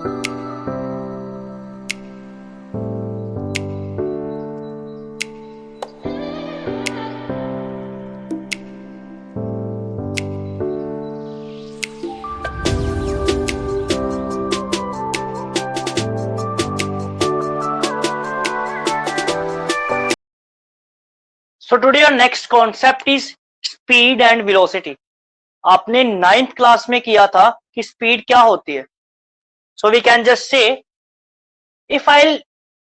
So today our next concept is speed and velocity. आपने 9th class में किया था कि स्पीड क्या होती है. So we can just say, if I'll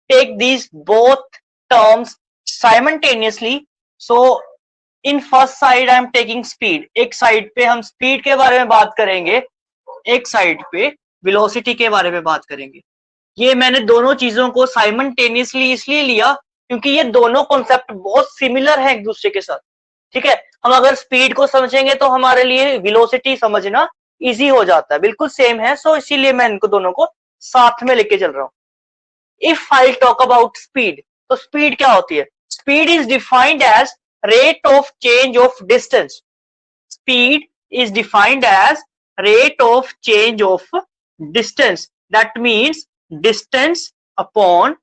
take these both terms simultaneously, so in first side I am taking speed. एक side पे हम स्पीड के बारे में बात करेंगे, एक साइड पे वेलोसिटी के बारे में बात करेंगे. ये मैंने दोनों चीजों को साइमल्टेनियसली इसलिए लिया क्योंकि ये दोनों कॉन्सेप्ट बहुत सिमिलर है एक दूसरे के साथ. ठीक है, हम अगर स्पीड को समझेंगे तो हमारे लिए वेलोसिटी समझना इजी हो जाता है, बिल्कुल सेम है. सो इसीलिए मैं इनको दोनों को साथ में लेके चल रहा हूं. If I talk about speed, तो स्पीड क्या होती है? Speed is defined as rate of change of distance. Speed is defined as rate of change of distance. That means distance upon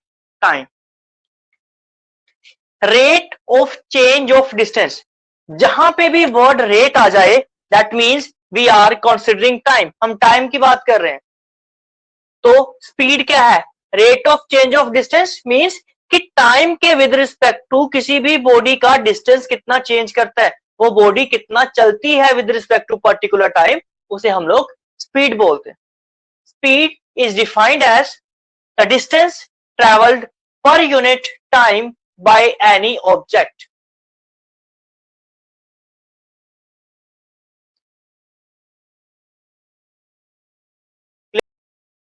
time. Rate of change of distance, जहां पे भी word rate आ जाए that means we are considering time. हम time की बात कर रहे हैं. तो स्पीड क्या है? Rate of change of distance means कि टाइम के विद रिस्पेक्ट टू किसी भी बॉडी का डिस्टेंस कितना चेंज करता है, वो बॉडी कितना चलती है with respect to particular time, उसे हम लोग स्पीड बोलते हैं. Speed is defined as the distance travelled per unit time by any object.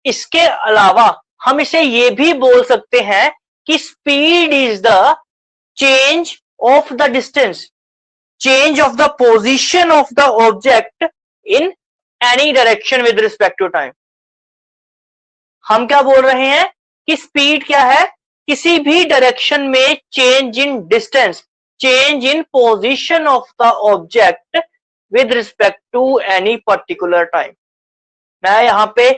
इसके अलावा हम इसे ये भी बोल सकते हैं कि speed is the change of the distance, change of the position of the object in any direction with respect to time. हम क्या बोल रहे हैं कि स्पीड क्या है? किसी भी डायरेक्शन में change in distance, change in position of the object with respect to any particular time. मैं यहां पे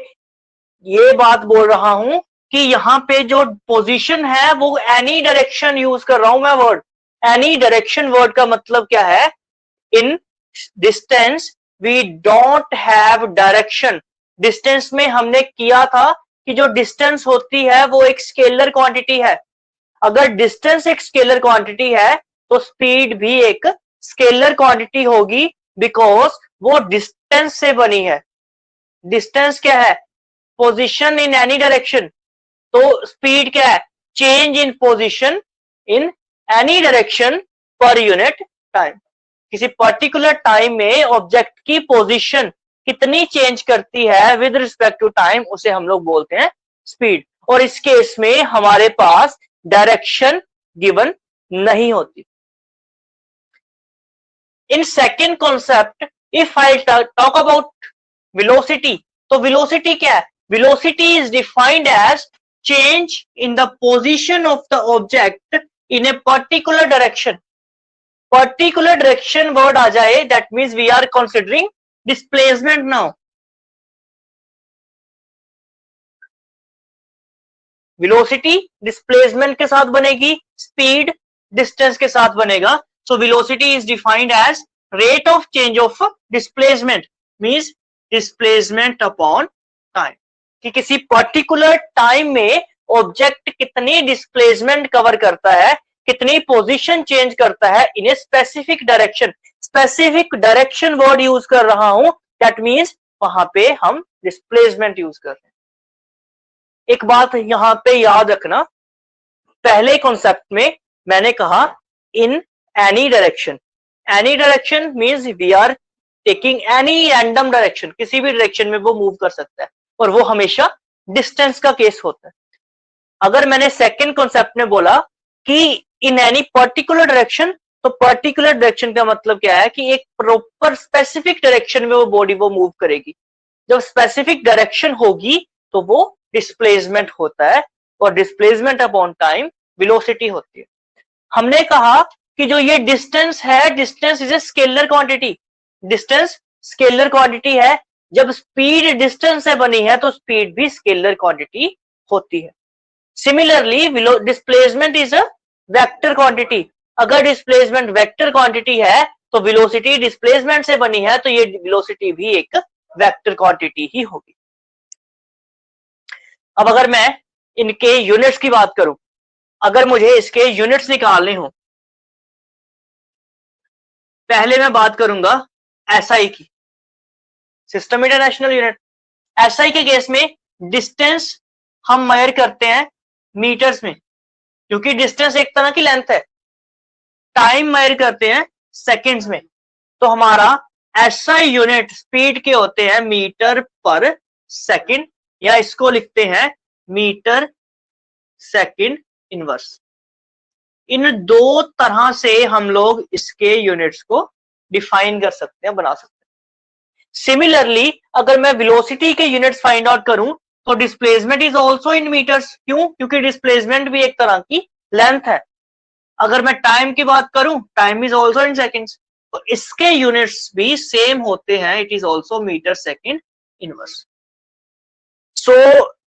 ये बात बोल रहा हूं कि यहां पे जो पोजीशन है वो एनी डायरेक्शन यूज कर रहा हूं मैं वर्ड. एनी डायरेक्शन वर्ड का मतलब क्या है? In distance we don't have direction. Distance में हमने किया था कि जो डिस्टेंस होती है वो एक स्केलर क्वांटिटी है. अगर डिस्टेंस एक स्केलर क्वांटिटी है तो स्पीड भी एक स्केलर क्वांटिटी होगी, बिकॉज वो डिस्टेंस से बनी है. डिस्टेंस क्या है? Position in any direction. तो स्पीड क्या है? Change in position in any direction पर यूनिट टाइम. किसी पर्टिकुलर टाइम में ऑब्जेक्ट की पोजीशन कितनी चेंज करती है विद रिस्पेक्ट टू टाइम, उसे हम लोग बोलते हैं स्पीड. और इस केस में हमारे पास डायरेक्शन गिवन नहीं होती. In second concept, if I talk about velocity, तो वेलोसिटी क्या है? Velocity is defined as change in the position of the object in a particular direction. Particular direction word आ जाए that means we are considering displacement now. Velocity displacement के साथ बनेगी, speed distance के साथ बनेगा. So velocity is defined as rate of change of displacement, means displacement upon time. कि किसी पर्टिकुलर टाइम में ऑब्जेक्ट कितनी डिस्प्लेसमेंट कवर करता है, कितनी पोजीशन चेंज करता है in a specific direction. Specific direction word use कर रहा हूं, दैट मीन्स वहां पे हम डिस्प्लेसमेंट यूज कर रहे हैं. एक बात यहां पे याद रखना, पहले कॉन्सेप्ट में मैंने कहा in any direction. Any direction means we are taking any random direction. किसी भी डायरेक्शन में वो मूव कर सकता है और वो हमेशा डिस्टेंस का केस होता है. अगर मैंने सेकेंड कॉन्सेप्ट में बोला कि इन एनी पर्टिकुलर डायरेक्शन, तो पर्टिकुलर डायरेक्शन का मतलब क्या है कि एक प्रॉपर स्पेसिफिक डायरेक्शन में वो बॉडी वो मूव करेगी. जब स्पेसिफिक डायरेक्शन होगी तो वो डिस्प्लेसमेंट होता है, और डिस्प्लेसमेंट अपॉन टाइम वेलोसिटी होती है. हमने कहा कि जो ये डिस्टेंस है, distance is a scalar quantity. Distance scalar quantity है, जब स्पीड डिस्टेंस से बनी है तो स्पीड भी स्केलर क्वांटिटी होती है। Similarly displacement is a vector quantity. अगर डिस्प्लेसमेंट वेक्टर क्वांटिटी है तो वेलोसिटी डिस्प्लेसमेंट से बनी है, तो ये वेलोसिटी भी एक वेक्टर क्वांटिटी ही होगी। अब अगर मैं इनके यूनिट्स की बात करूं, अगर मुझे इसके यूनिट्स निकालने हो, पहले मैं बात करूंगा एसआई की, सिस्टम इंटरनेशनल यूनिट। एसआई के केस में डिस्टेंस हम मेजर करते हैं मीटर्स में, क्योंकि डिस्टेंस एक तरह की लेंथ है। टाइम मेजर करते हैं सेकंड्स में, तो हमारा एसआई यूनिट स्पीड के होते हैं मीटर पर सेकंड, या इसको लिखते हैं मीटर सेकंड इनवर्स। इन दो तरह से हम लोग इसके यूनिट्स को डिफाइन कर सकते हैं, बना सकते हैं। सिमिलरली अगर मैं वेलोसिटी के यूनिट्स फाइंड आउट करूं तो displacement is also in metres. क्यों? क्योंकि डिस्प्लेसमेंट भी एक तरह की लेंथ है। अगर मैं टाइम की बात करूं, time is also in seconds, तो इसके यूनिट्स भी सेम होते हैं, it is also metre second inverse. So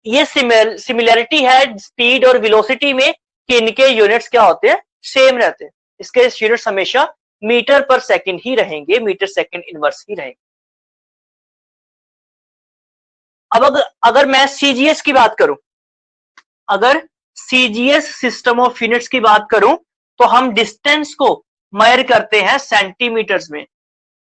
ये सिमिलरिटी है स्पीड और वेलोसिटी में कि इनके यूनिट्स क्या होते हैं, सेम रहते हैं। इसके यूनिट्स हमेशा मीटर पर सेकंड ही रहेंगे, मीटर सेकंड इनवर्स ही रहेंगे। अब अगर मैं सीजीएस की बात करूं, अगर सीजीएस सिस्टम ऑफ यूनिट्स की बात करूं, तो हम डिस्टेंस को मेजर करते हैं सेंटीमीटर्स में,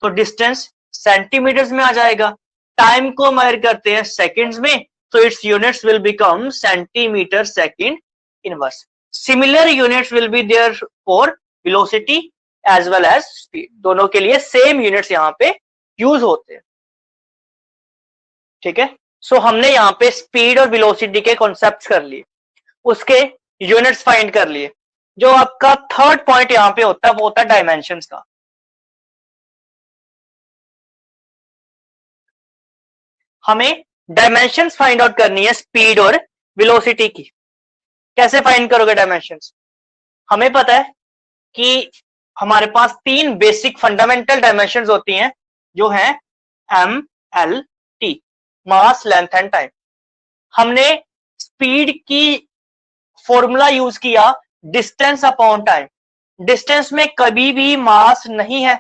तो डिस्टेंस सेंटीमीटर्स में आ जाएगा। टाइम को मेजर करते हैं सेकंड्स में, तो its units will become centimetre second inverse. Similar units will be there for velocity as well as speed, दोनों के लिए सेम यूनिट्स यहां पे यूज होते हैं। ठीक है, सो हमने यहाँ पे स्पीड और वेलोसिटी के कॉन्सेप्ट्स कर लिए, उसके यूनिट्स फाइंड कर लिए। जो आपका थर्ड पॉइंट यहाँ पे होता है वो होता है डायमेंशंस का। हमें डायमेंशंस फाइंड आउट करनी है स्पीड और वेलोसिटी की। कैसे फाइंड करोगे डायमेंशंस? हमें पता है कि हमारे पास तीन बेसिक फंडामेंटल डायमेंशंस होती हैं, जो हैं M, L, T, mass, length and time. हमने स्पीड की फॉर्मूला यूज किया डिस्टेंस अपॉन टाइम। डिस्टेंस में कभी भी मास नहीं है,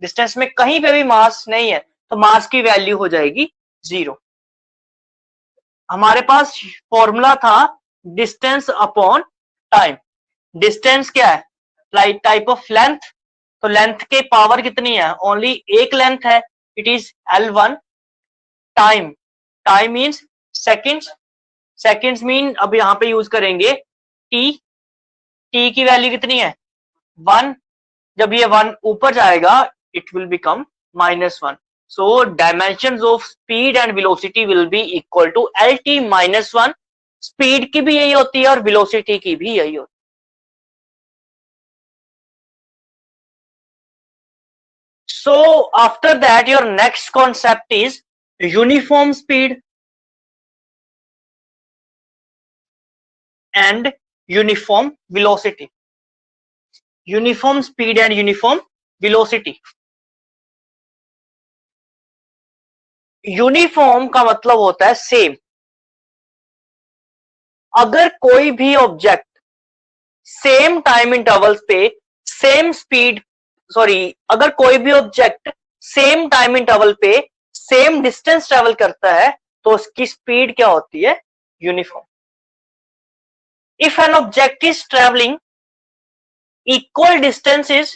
डिस्टेंस में कहीं पे भी मास नहीं है, तो मास की वैल्यू हो जाएगी 0। हमारे पास फॉर्मूला था डिस्टेंस अपॉन टाइम। डिस्टेंस क्या है? टाइप ऑफ लेंथ, तो लेंथ के पावर कितनी है? ओनली एक लेंथ है, it is L1। Time, time means seconds, seconds mean अब यहां पे यूज करेंगे टी। टी की वैल्यू कितनी है? 1। जब ये 1 ऊपर जाएगा it will become -1। So dimensions of speed and velocity will be equal to LT -1। Speed की भी यही होती है और वेलोसिटी की भी यही होती है। So after that your next concept is uniform speed and uniform velocity. Uniform speed and uniform velocity. Uniform का मतलब होता है सेम। अगर कोई भी ऑब्जेक्ट सेम टाइम इंटरवल्स पे सेम स्पीड, सॉरी, अगर कोई भी ऑब्जेक्ट सेम टाइम इंटरवल पे सेम डिस्टेंस ट्रेवल करता है तो उसकी स्पीड क्या होती है? Uniform. If an object is travelling equal distances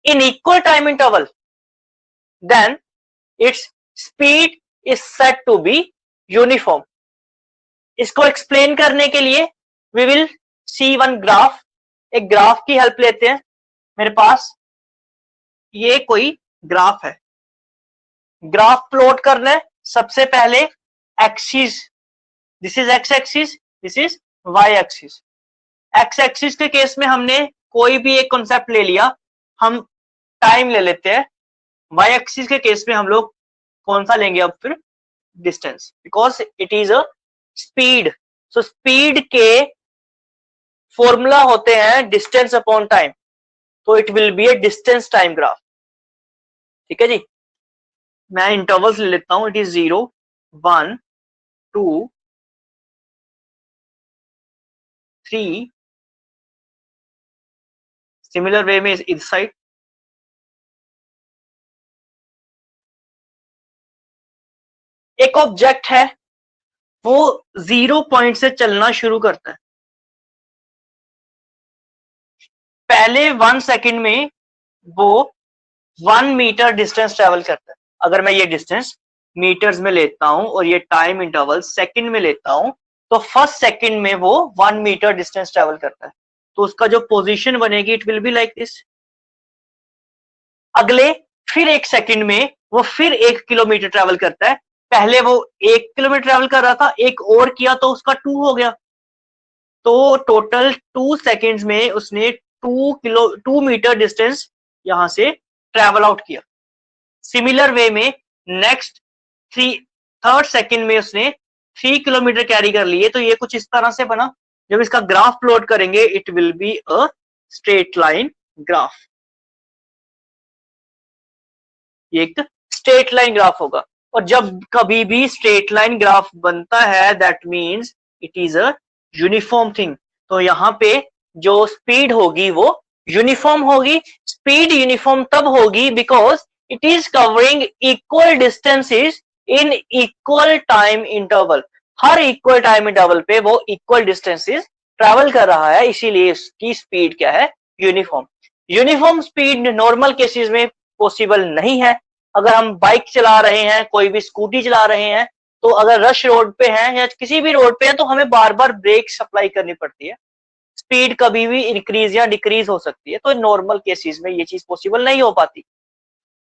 in equal time interval, then its speed is said to be uniform. इसको एक्सप्लेन करने के लिए we will see one graph. एक ग्राफ की हेल्प लेते हैं। मेरे पास ये कोई ग्राफ है, ग्राफ प्लॉट करना है। सबसे पहले axis, this is X axis, this is Y axis. X axis के केस में हमने कोई भी एक कॉन्सेप्ट ले लिया, हम टाइम ले लेते हैं। वाई एक्सिस के केस में हम लोग कौन सा लेंगे अब फिर? Distance, because it is a speed. So speed के फॉर्मूला होते हैं डिस्टेंस अपॉन टाइम, तो it will be A distance time graph. ठीक है जी। मैं इंटरवल्स ले लेता हूं, इट इज 0 1 2 3, सिमिलर वे में इस साइड। एक ऑब्जेक्ट है, वो 0 पॉइंट से चलना शुरू करता है। पहले 1 सेकंड में वो 1 मीटर डिस्टेंस ट्रेवल करता है। अगर मैं ये डिस्टेंस मीटर्स में लेता हूं और ये टाइम इंटरवल सेकंड में लेता हूं, तो फर्स्ट सेकंड में वो 1 मीटर डिस्टेंस ट्रेवल करता है। तो उसका जो पोजीशन बनेगी it will be like this. अगले फिर 1 सेकंड में वो फिर 1 किलोमीटर ट्रेवल करता है। पहले वो 1 किलोमीटर ट्रेवल कर रहा था, एक और किया तो उसका 2 हो गया। तो टोटल 2 सेकंड्स में उसने 2 मीटर डिस्टेंस यहां से ट्रेवल आउट किया। सिमिलर वे में नेक्स्ट थर्ड सेकंड में उसने 3 किलोमीटर कैरी कर लिए। तो ये कुछ इस तरह से बना। जब इसका ग्राफ प्लॉट करेंगे it will be a straight line graph. ये एक स्ट्रेट लाइन ग्राफ होगा। और जब कभी भी स्ट्रेट लाइन ग्राफ बनता है that means it is a uniform thing. तो यहाँ पे जो स्पीड होगी वो यूनिफॉर्म होगी। स्पीड यूनिफॉर्म तब होगी because it is covering equal distances in equal time interval. Her equal time interval पे वो इक्वल डिस्टेंसेस ट्रैवल कर रहा है, इसीलिए इसकी स्पीड क्या है, uniform. Uniform speed normal cases में पॉसिबल नहीं है। अगर हम बाइक चला रहे हैं, कोई भी स्कूटी चला रहे हैं, तो अगर रश रोड पे हैं या किसी भी रोड पे हैं तो हमें बार बार ब्रेक अप्लाई करनी पड़ती है। स्पीड कभी भी इंक्रीज या डिक्रीज हो सकती है। तो नॉर्मल केसेस में ये चीज पॉसिबल नहीं हो पाती।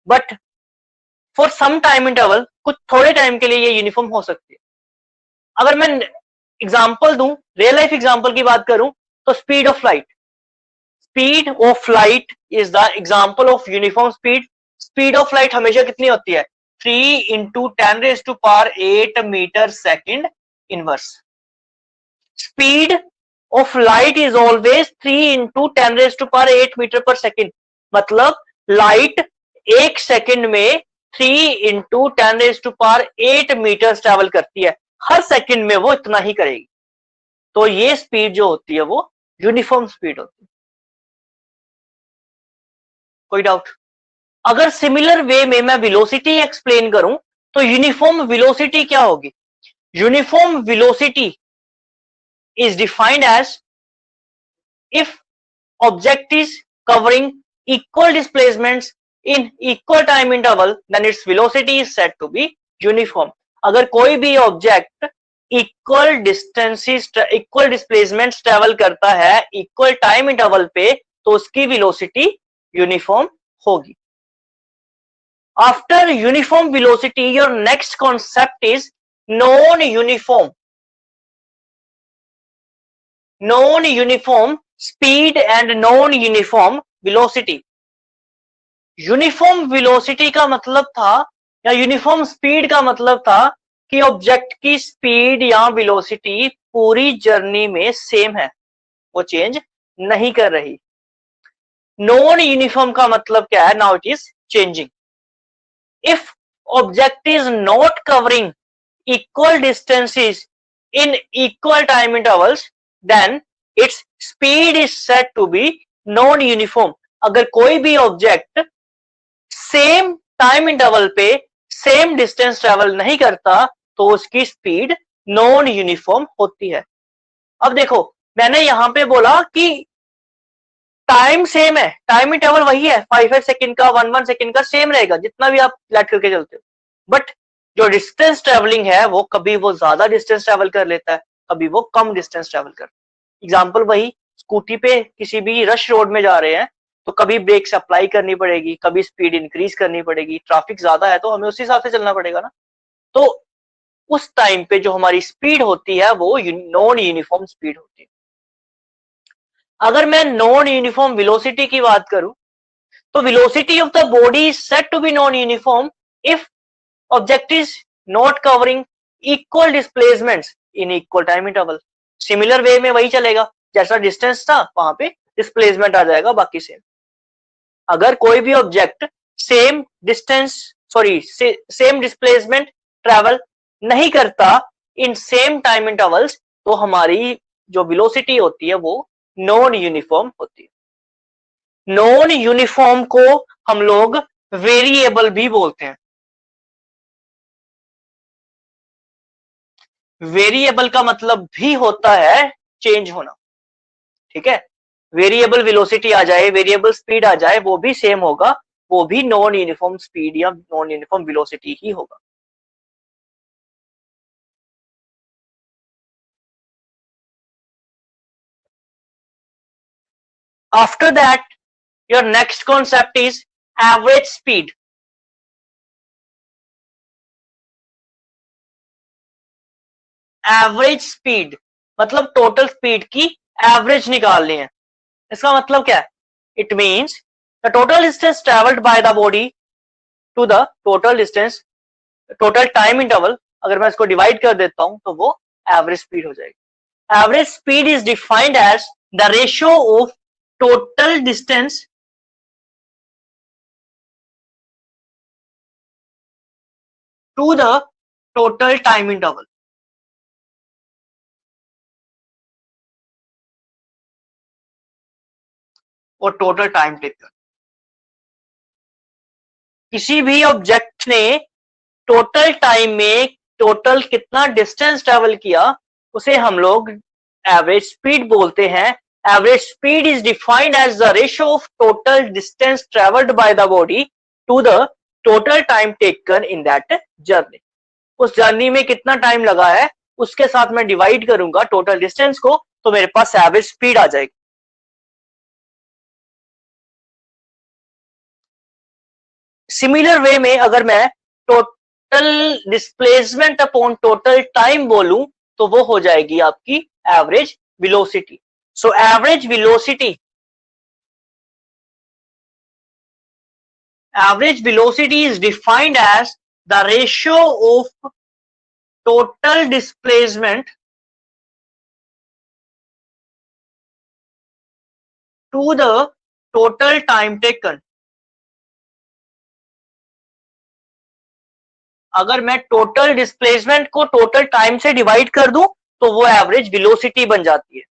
But for some time interval, कुछ थोड़े टाइम के लिए ये यूनिफॉर्म हो सकती है। अगर मैं एग्जांपल दूं, रियल लाइफ एग्जांपल की बात करूं, तो speed of light. Speed of light is the example of uniform speed. Speed of light हमेशा कितनी होती है, 3 into 10⁸ metre second inverse. Speed of light is always 3 into 10⁸ metre per second. मतलब light 1 second में 3 इंटू 10⁸ मीटर ट्रेवल करती है। हर second में वो इतना ही करेगी। तो ये स्पीड जो होती है वो यूनिफॉर्म स्पीड होती है। कोई डाउट? अगर सिमिलर वे में मैं वेलोसिटी एक्सप्लेन करूं तो यूनिफॉर्म वेलोसिटी क्या होगी? Uniform velocity is defined as if object is covering equal displacements in equal time interval, then its velocity is said to be uniform. अगर कोई भी object equal distances equal displacements travel करता है equal time interval पे, तो उसकी velocity uniform होगी। After uniform velocity, your next concept is non-uniform. Non-uniform speed and non-uniform velocity. Uniform velocity का मतलब था या यूनिफॉर्म स्पीड का मतलब था कि ऑब्जेक्ट की स्पीड या वेलोसिटी पूरी जर्नी में सेम है, वो चेंज नहीं कर रही। नॉन यूनिफॉर्म का मतलब क्या है? Now it is changing. If object is not covering equal distances in equal time intervals, then its speed is said to be non-uniform. अगर कोई भी ऑब्जेक्ट सेम टाइम इंटरवल पे सेम डिस्टेंस ट्रेवल नहीं करता तो उसकी स्पीड नॉन यूनिफॉर्म होती है। अब देखो, मैंने यहां पे बोला कि टाइम सेम है, टाइम इंटरवल वही है, 5 सेकंड का 1 सेकंड का सेम रहेगा जितना भी आप फ्लैट करके चलते हो। बट जो डिस्टेंस ट्रेवलिंग है वो कभी वो ज्यादा डिस्टेंस ट्रेवल कर लेता है, कभी वो कम डिस्टेंस ट्रेवल कर। एग्जाम्पल वही, स्कूटी पे किसी भी रश रोड में जा रहे हैं तो कभी ब्रेक्स अप्लाई करनी पड़ेगी, कभी स्पीड इंक्रीज करनी पड़ेगी। ट्रैफिक ज्यादा है तो हमें उस हिसाब से चलना पड़ेगा ना। तो उस टाइम पे जो हमारी स्पीड होती है वो नॉन यूनिफॉर्म स्पीड होती है। अगर मैं नॉन यूनिफॉर्म वेलोसिटी की बात करूं तो velocity of the body is said to be non uniform if object is not covering equal displacements in equal time interval. Similar way में वही चलेगा, जैसा डिस्टेंस था वहां पे डिस्प्लेसमेंट आ जाएगा, बाकी सेम। अगर कोई भी object same distance sorry same displacement travel नहीं करता इन सेम टाइम इंटरवल्स, तो हमारी जो वेलोसिटी होती है वो नॉन यूनिफॉर्म होती है। नॉन यूनिफॉर्म को हम लोग वेरिएबल भी बोलते हैं। वेरिएबल का मतलब भी होता है चेंज होना, ठीक है। वेरिएबल वेलोसिटी आ जाए, वेरिएबल स्पीड आ जाए, वो भी सेम होगा, वो भी नॉन यूनिफॉर्म स्पीड या नॉन यूनिफॉर्म वेलोसिटी ही होगा। After that, your next concept is average speed. Average speed मतलब टोटल स्पीड की एवरेज निकालनी है। इसका मतलब क्या है? It means the total distance travelled by the body to the total distance, total time interval, अगर मैं इसको डिवाइड कर देता हूं तो वो एवरेज स्पीड हो जाएगी। Average speed is defined as the ratio of total distance to the total time interval. और टोटल टाइम टेकन, किसी भी ऑब्जेक्ट ने टोटल टाइम में टोटल कितना डिस्टेंस ट्रेवल किया उसे हम लोग एवरेज स्पीड बोलते हैं। Average speed is defined as the ratio of total distance travelled by the body to the total time taken in that journey. उस जर्नी में कितना टाइम लगा है उसके साथ मैं डिवाइड करूंगा टोटल डिस्टेंस को, तो मेरे पास एवरेज स्पीड आ जाएगी। सिमिलर वे में अगर मैं total displacement upon total time बोलूं तो वो हो जाएगी आपकी average velocity. So average velocity is defined as the ratio of total displacement to the total time taken. अगर मैं टोटल डिस्प्लेसमेंट को टोटल टाइम से डिवाइड कर दूं तो वो एवरेज वेलोसिटी बन जाती है।